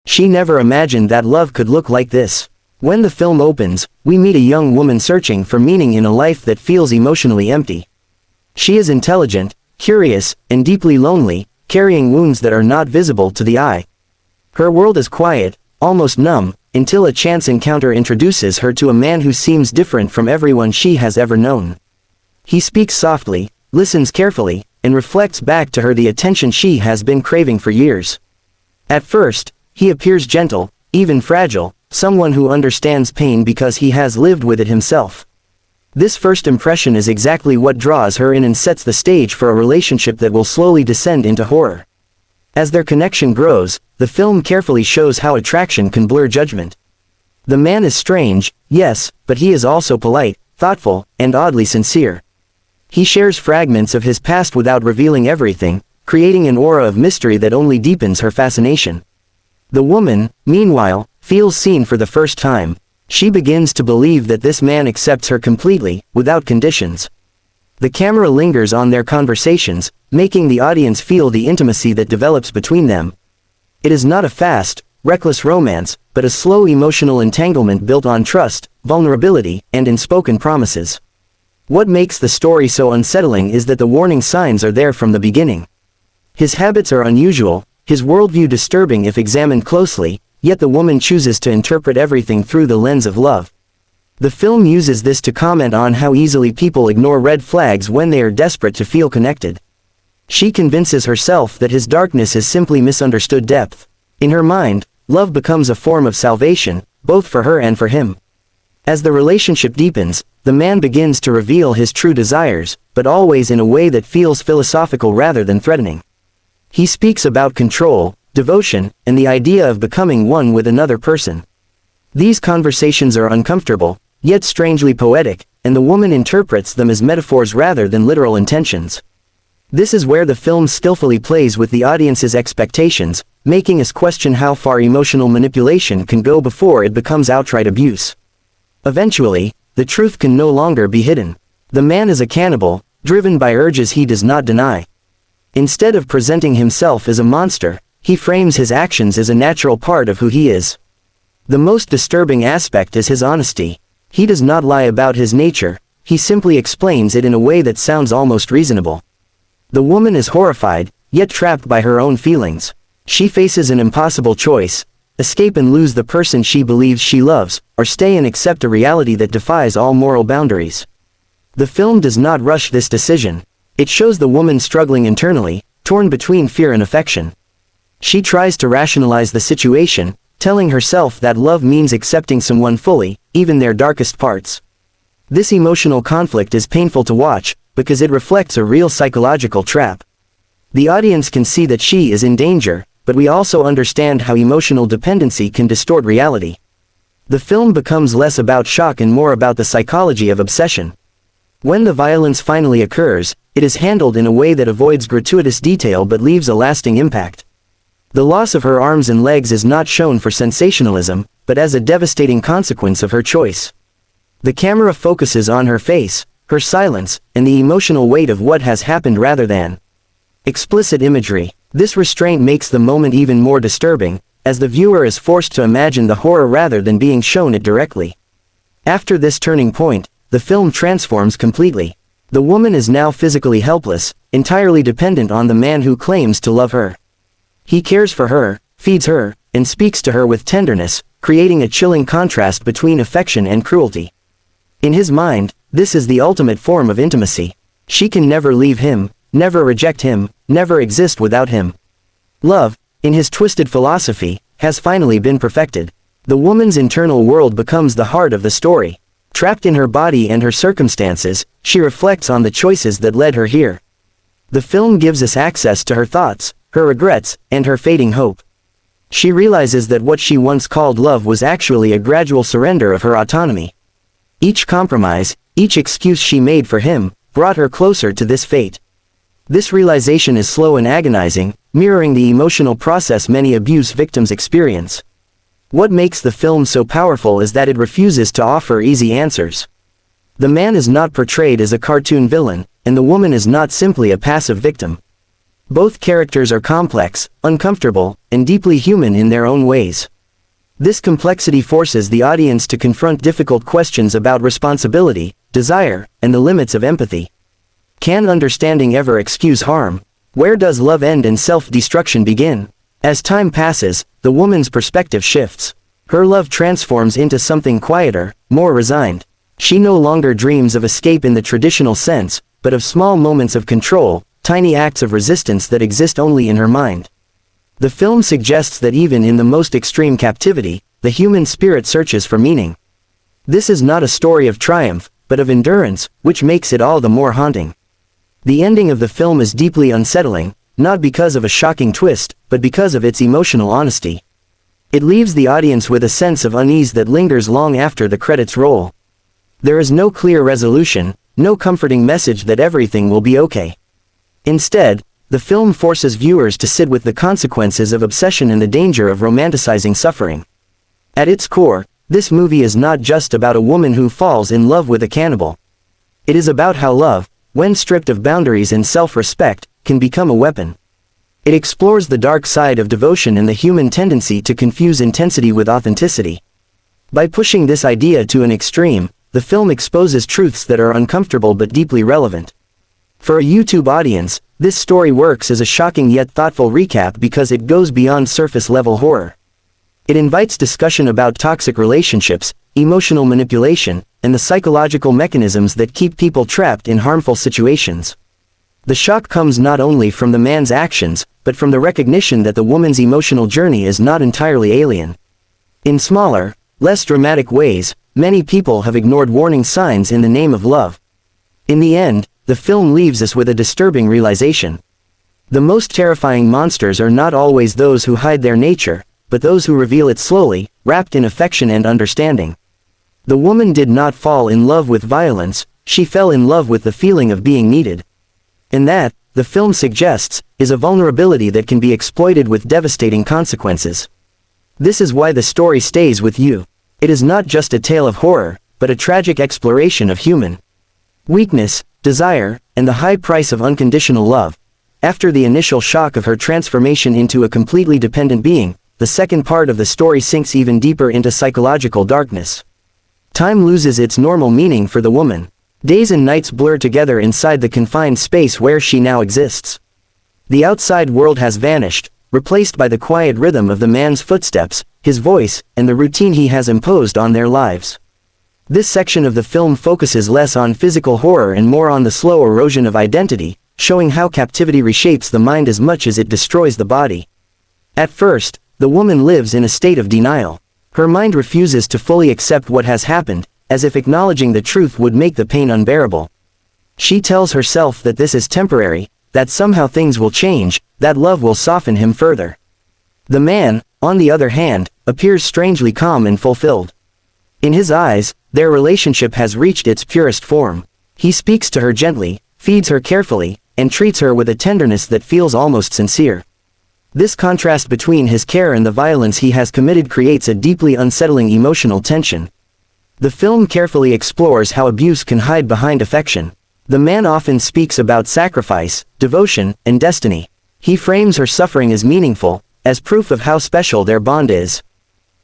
She never imagined that love could look like this. When the film opens, we meet a young woman searching for meaning in a life that feels emotionally empty. She is intelligent, curious, and deeply lonely, carrying wounds that are not visible to the eye. Her world is quiet, almost numb, until a chance encounter introduces her to a man who seems different from everyone she has ever known. He speaks softly, listens carefully, and reflects back to her the attention she has been craving for years. At first, he appears gentle, even fragile, someone who understands pain because he has lived with it himself. This first impression is exactly what draws her in and sets the stage for a relationship that will slowly descend into horror. As their connection grows, the film carefully shows how attraction can blur judgment. The man is strange, yes, but he is also polite, thoughtful, and oddly sincere. He shares fragments of his past without revealing everything, creating an aura of mystery that only deepens her fascination. The woman, meanwhile, feels seen for the first time. She begins to believe that this man accepts her completely, without conditions. The camera lingers on their conversations, making the audience feel the intimacy that develops between them. It is not a fast, reckless romance, but a slow emotional entanglement built on trust, vulnerability, and unspoken promises. What makes the story so unsettling is that the warning signs are there from the beginning. His habits are unusual, his worldview disturbing if examined closely, yet the woman chooses to interpret everything through the lens of love. The film uses this to comment on how easily people ignore red flags when they are desperate to feel connected. She convinces herself that his darkness is simply misunderstood depth. In her mind, love becomes a form of salvation, both for her and for him. As the relationship deepens, the man begins to reveal his true desires, but always in a way that feels philosophical rather than threatening. He speaks about control, devotion, and the idea of becoming one with another person. These conversations are uncomfortable, yet strangely poetic, and the woman interprets them as metaphors rather than literal intentions. This is where the film skillfully plays with the audience's expectations, making us question how far emotional manipulation can go before it becomes outright abuse. Eventually, the truth can no longer be hidden. The man is a cannibal, driven by urges he does not deny. Instead of presenting himself as a monster, he frames his actions as a natural part of who he is. The most disturbing aspect is his honesty. He does not lie about his nature, he simply explains it in a way that sounds almost reasonable. The woman is horrified, yet trapped by her own feelings. She faces an impossible choice: escape and lose the person she believes she loves, or stay and accept a reality that defies all moral boundaries. The film does not rush this decision. It shows the woman struggling internally, torn between fear and affection. She tries to rationalize the situation, telling herself that love means accepting someone fully, even their darkest parts. This emotional conflict is painful to watch, because it reflects a real psychological trap. The audience can see that she is in danger, but we also understand how emotional dependency can distort reality. The film becomes less about shock and more about the psychology of obsession. When the violence finally occurs, it is handled in a way that avoids gratuitous detail but leaves a lasting impact. The loss of her arms and legs is not shown for sensationalism, but as a devastating consequence of her choice. The camera focuses on her face, her silence, and the emotional weight of what has happened rather than explicit imagery. This restraint makes the moment even more disturbing, as the viewer is forced to imagine the horror rather than being shown it directly. After this turning point, the film transforms completely. The woman is now physically helpless, entirely dependent on the man who claims to love her. He cares for her, feeds her, and speaks to her with tenderness, creating a chilling contrast between affection and cruelty. In his mind, this is the ultimate form of intimacy. She can never leave him, never reject him, never exist without him. Love, in his twisted philosophy, has finally been perfected. The woman's internal world becomes the heart of the story. Trapped in her body and her circumstances, she reflects on the choices that led her here. The film gives us access to her thoughts, her regrets, and her fading hope. She realizes that what she once called love was actually a gradual surrender of her autonomy. Each compromise, each excuse she made for him, brought her closer to this fate. This realization is slow and agonizing, mirroring the emotional process many abuse victims experience. What makes the film so powerful is that it refuses to offer easy answers. The man is not portrayed as a cartoon villain, and the woman is not simply a passive victim. Both characters are complex, uncomfortable, and deeply human in their own ways. This complexity forces the audience to confront difficult questions about responsibility, desire, and the limits of empathy. Can understanding ever excuse harm? Where does love end and self-destruction begin? As time passes, the woman's perspective shifts. Her love transforms into something quieter, more resigned. She no longer dreams of escape in the traditional sense, but of small moments of control, tiny acts of resistance that exist only in her mind. The film suggests that even in the most extreme captivity, the human spirit searches for meaning. This is not a story of triumph, but of endurance, which makes it all the more haunting. The ending of the film is deeply unsettling, not because of a shocking twist, but because of its emotional honesty. It leaves the audience with a sense of unease that lingers long after the credits roll. There is no clear resolution, no comforting message that everything will be okay. Instead, the film forces viewers to sit with the consequences of obsession and the danger of romanticizing suffering. At its core, this movie is not just about a woman who falls in love with a cannibal. It is about how love, when stripped of boundaries and self-respect, can become a weapon. It explores the dark side of devotion and the human tendency to confuse intensity with authenticity. By pushing this idea to an extreme, the film exposes truths that are uncomfortable but deeply relevant. For a YouTube audience, this story works as a shocking yet thoughtful recap because it goes beyond surface-level horror. It invites discussion about toxic relationships, emotional manipulation, and the psychological mechanisms that keep people trapped in harmful situations. The shock comes not only from the man's actions, but from the recognition that the woman's emotional journey is not entirely alien. In smaller, less dramatic ways, many people have ignored warning signs in the name of love. In the end, the film leaves us with a disturbing realization. The most terrifying monsters are not always those who hide their nature, but those who reveal it slowly, wrapped in affection and understanding. The woman did not fall in love with violence, she fell in love with the feeling of being needed. And that, the film suggests, is a vulnerability that can be exploited with devastating consequences. This is why the story stays with you. It is not just a tale of horror, but a tragic exploration of human weakness, desire, and the high price of unconditional love. After the initial shock of her transformation into a completely dependent being, the second part of the story sinks even deeper into psychological darkness. Time loses its normal meaning for the woman. Days and nights blur together inside the confined space where she now exists. The outside world has vanished, replaced by the quiet rhythm of the man's footsteps, his voice, and the routine he has imposed on their lives. This section of the film focuses less on physical horror and more on the slow erosion of identity, showing how captivity reshapes the mind as much as it destroys the body. At first, the woman lives in a state of denial. Her mind refuses to fully accept what has happened, as if acknowledging the truth would make the pain unbearable. She tells herself that this is temporary, that somehow things will change, that love will soften him further. The man, on the other hand, appears strangely calm and fulfilled. In his eyes, their relationship has reached its purest form. He speaks to her gently, feeds her carefully, and treats her with a tenderness that feels almost sincere. This contrast between his care and the violence he has committed creates a deeply unsettling emotional tension. The film carefully explores how abuse can hide behind affection. The man often speaks about sacrifice, devotion, and destiny. He frames her suffering as meaningful, as proof of how special their bond is.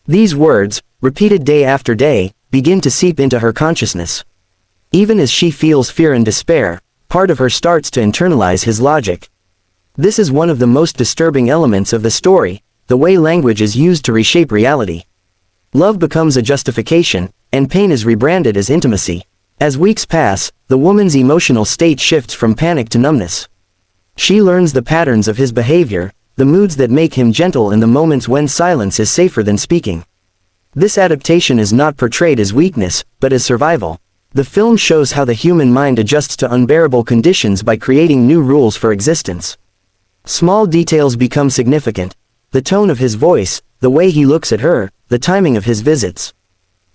These words, repeated day after day, begin to seep into her consciousness. Even as she feels fear and despair, part of her starts to internalize his logic. This is one of the most disturbing elements of the story, the way language is used to reshape reality. Love becomes a justification, and pain is rebranded as intimacy. As weeks pass, the woman's emotional state shifts from panic to numbness. She learns the patterns of his behavior, the moods that make him gentle and the moments when silence is safer than speaking. This adaptation is not portrayed as weakness, but as survival. The film shows how the human mind adjusts to unbearable conditions by creating new rules for existence. Small details become significant. The tone of his voice, the way he looks at her, the timing of his visits.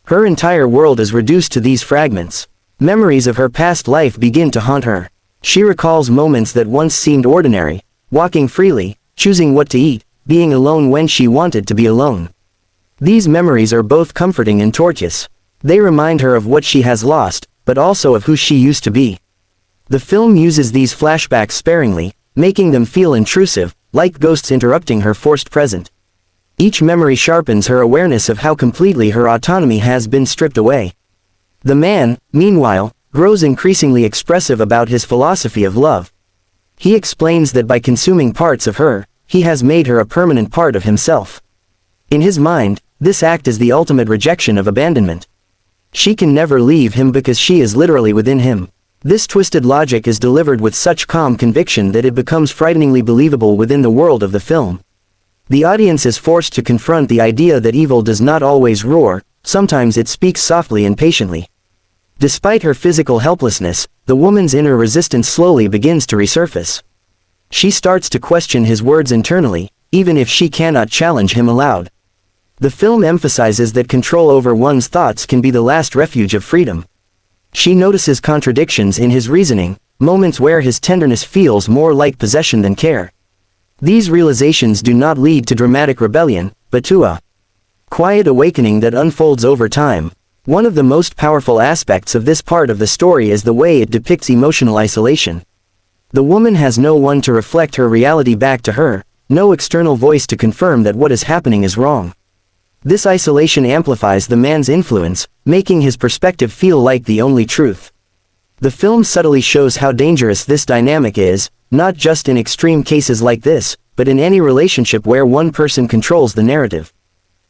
Her entire world is reduced to these fragments. Memories of her past life begin to haunt her. She recalls moments that once seemed ordinary, walking freely, choosing what to eat, being alone when she wanted to be alone. These memories are both comforting and tortuous. They remind her of what she has lost, but also of who she used to be. The film uses these flashbacks sparingly, making them feel intrusive, like ghosts interrupting her forced present. Each memory sharpens her awareness of how completely her autonomy has been stripped away. The man, meanwhile, grows increasingly expressive about his philosophy of love. He explains that by consuming parts of her, he has made her a permanent part of himself. In his mind, this act is the ultimate rejection of abandonment. She can never leave him because she is literally within him. This twisted logic is delivered with such calm conviction that it becomes frighteningly believable within the world of the film. The audience is forced to confront the idea that evil does not always roar, sometimes it speaks softly and patiently. Despite her physical helplessness, the woman's inner resistance slowly begins to resurface. She starts to question his words internally, even if she cannot challenge him aloud. The film emphasizes that control over one's thoughts can be the last refuge of freedom. She notices contradictions in his reasoning, moments where his tenderness feels more like possession than care. These realizations do not lead to dramatic rebellion, but to a quiet awakening that unfolds over time. One of the most powerful aspects of this part of the story is the way it depicts emotional isolation. The woman has no one to reflect her reality back to her, no external voice to confirm that what is happening is wrong. This isolation amplifies the man's influence, making his perspective feel like the only truth. The film subtly shows how dangerous this dynamic is, not just in extreme cases like this, but in any relationship where one person controls the narrative.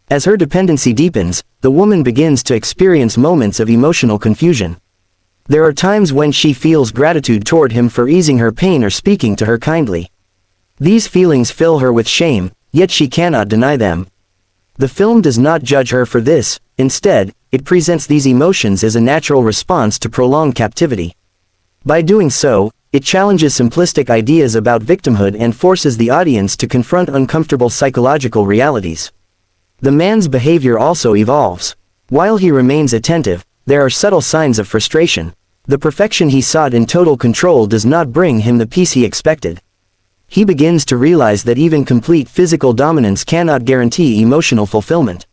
As her dependency deepens, the woman begins to experience moments of emotional confusion. There are times when she feels gratitude toward him for easing her pain or speaking to her kindly. These feelings fill her with shame, yet she cannot deny them. The film does not judge her for this, instead, it presents these emotions as a natural response to prolonged captivity. By doing so, it challenges simplistic ideas about victimhood and forces the audience to confront uncomfortable psychological realities. The man's behavior also evolves. While he remains attentive, there are subtle signs of frustration. The perfection he sought in total control does not bring him the peace he expected. He begins to realize that even complete physical dominance cannot guarantee emotional fulfillment.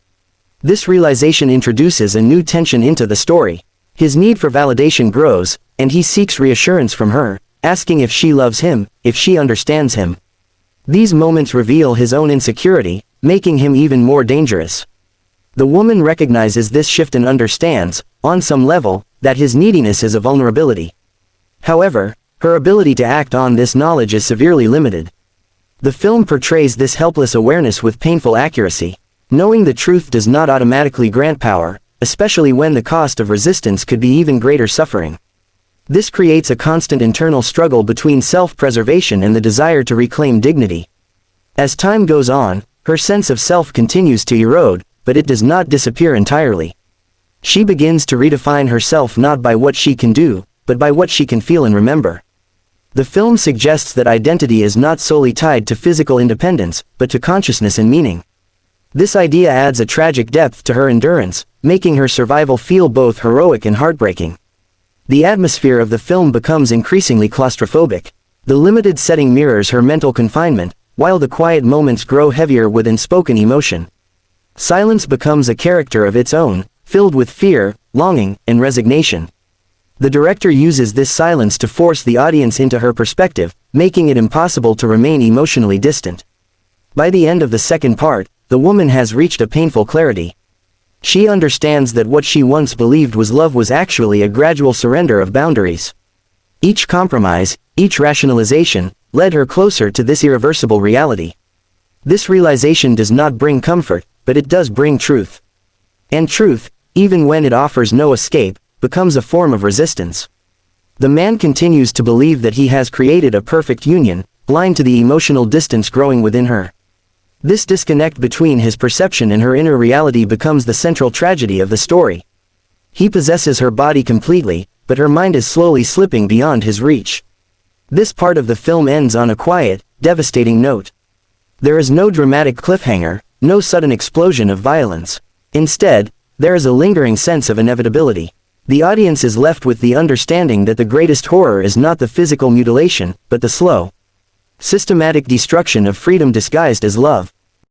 This realization introduces a new tension into the story. His need for validation grows, and he seeks reassurance from her, asking if she loves him, if she understands him. These moments reveal his own insecurity, making him even more dangerous. The woman recognizes this shift and understands, on some level, that his neediness is a vulnerability. However, her ability to act on this knowledge is severely limited. The film portrays this helpless awareness with painful accuracy. Knowing the truth does not automatically grant power, especially when the cost of resistance could be even greater suffering. This creates a constant internal struggle between self-preservation and the desire to reclaim dignity. As time goes on, her sense of self continues to erode, but it does not disappear entirely. She begins to redefine herself not by what she can do, but by what she can feel and remember. The film suggests that identity is not solely tied to physical independence, but to consciousness and meaning. This idea adds a tragic depth to her endurance, making her survival feel both heroic and heartbreaking. The atmosphere of the film becomes increasingly claustrophobic. The limited setting mirrors her mental confinement, while the quiet moments grow heavier with unspoken emotion. Silence becomes a character of its own, filled with fear, longing, and resignation. The director uses this silence to force the audience into her perspective, making it impossible to remain emotionally distant. By the end of the second part, the woman has reached a painful clarity. She understands that what she once believed was love was actually a gradual surrender of boundaries. Each compromise, each rationalization, led her closer to this irreversible reality. This realization does not bring comfort, but it does bring truth. And truth, even when it offers no escape, becomes a form of resistance. The man continues to believe that he has created a perfect union, blind to the emotional distance growing within her. This disconnect between his perception and her inner reality becomes the central tragedy of the story. He possesses her body completely, but her mind is slowly slipping beyond his reach. This part of the film ends on a quiet, devastating note. There is no dramatic cliffhanger, no sudden explosion of violence. Instead, there is a lingering sense of inevitability. The audience is left with the understanding that the greatest horror is not the physical mutilation, but the slow, systematic destruction of freedom disguised as love.